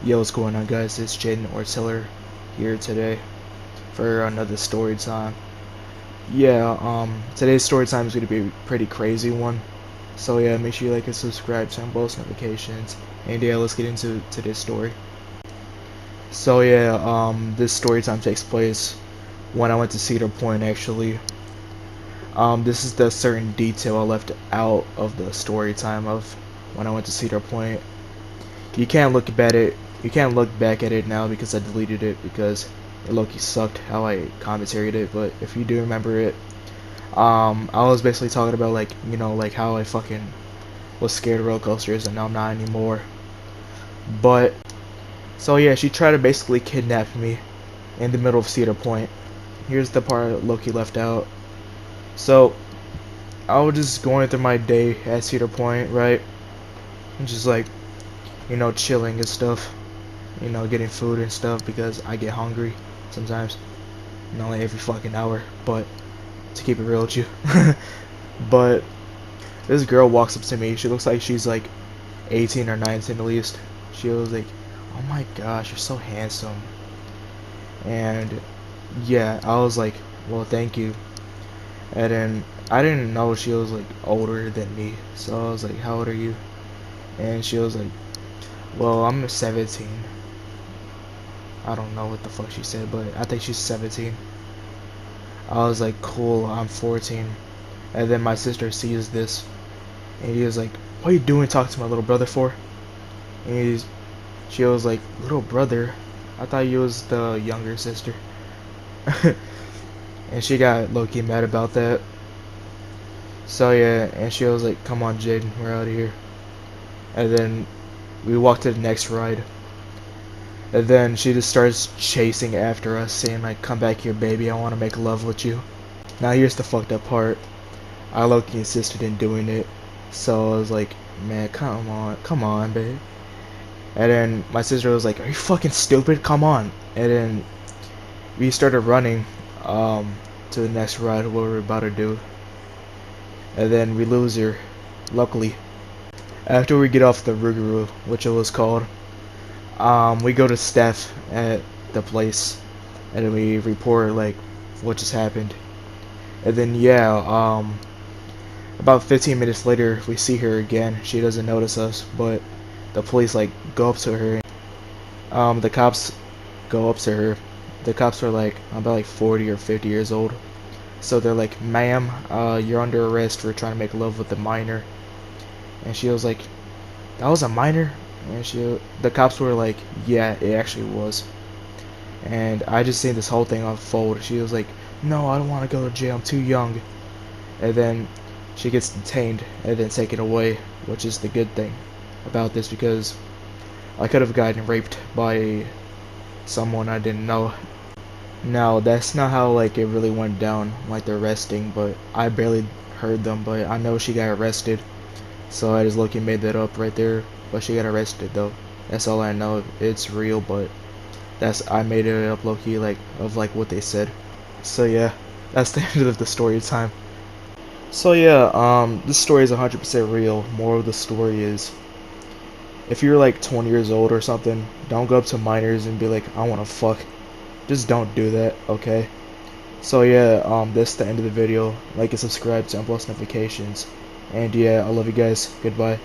Yo, what's going on, guys? It's Jaden or Tiller here today for another story time. Today's story time is gonna be a pretty crazy one. So yeah, make sure you like and subscribe, turn on post notifications, and yeah, let's get into today's story. This story time takes place when I went to Cedar Point. Actually, this is the certain detail I left out of the story time of when I went to Cedar Point. You can't look at it. You can't look back at it now because I deleted it because it low-key sucked how I commentaried it. But if you do remember it, I was basically talking about like how I fucking was scared of roller coasters and now I'm not anymore. But so yeah, she tried to basically kidnap me in the middle of Cedar Point. Here's the part Loki left out. So I was just going through my day at Cedar Point, right? And just like, chilling and stuff. Getting food and stuff because I get hungry sometimes. Like every fucking hour, but to keep it real with you. But this girl walks up to me. She looks like she's like 18 or 19 at least. She was like, "Oh my gosh, you're so handsome." And yeah, I was like, "Well, thank you." And then I didn't know she was like older than me, so I was like, "How old are you?" And she was like, "Well, I'm 17." I don't know what the fuck she said, but I think she's 17. I was like, cool, I'm 14. And then my sister sees this, and he was like, what are you doing talking to my little brother for? And she was like, little brother? I thought you was the younger sister. And she got low-key mad about that. So yeah, and she was like, come on, Jaden, we're out of here. And then we walked to the next ride. And then she just starts chasing after us, saying like, come back here, baby, I want to make love with you. Now here's the fucked up part. I low-key insisted in doing it. So I was like, man, come on, babe. And then my sister was like, are you fucking stupid? Come on. And then we started running to the next ride, what we were about to do. And then we lose her, luckily. After we get off the Rougarou, which it was called, we go to staff at the place, and then we report like what just happened. And then about 15 minutes later, we see her again. She doesn't notice us, but the police like go up to her. The cops go up to her. The cops are like about like 40 or 50 years old. So they're like, ma'am, you're under arrest for trying to make love with a minor. And she was like, that was a minor? And the cops were like, yeah, it actually was. And I just seen this whole thing unfold. She was like, no, I don't want to go to jail, I'm too young. And then she gets detained and then taken away, which is the good thing about this, because I could have gotten raped by someone I didn't know. Now, that's not how like it really went down, like the arresting, but I barely heard them, but I know she got arrested. So I just low-key made that up right there. But she got arrested though. That's all I know. It's real, but I made it up low-key like what they said. So yeah, that's the end of the story time. So yeah, this story is 100% real. Moral of the story is, if you're like 20 years old or something, don't go up to minors and be like, I wanna fuck. Just don't do that, okay? So yeah, that's the end of the video. Like and subscribe, turn on post notifications. And yeah, I love you guys. Goodbye.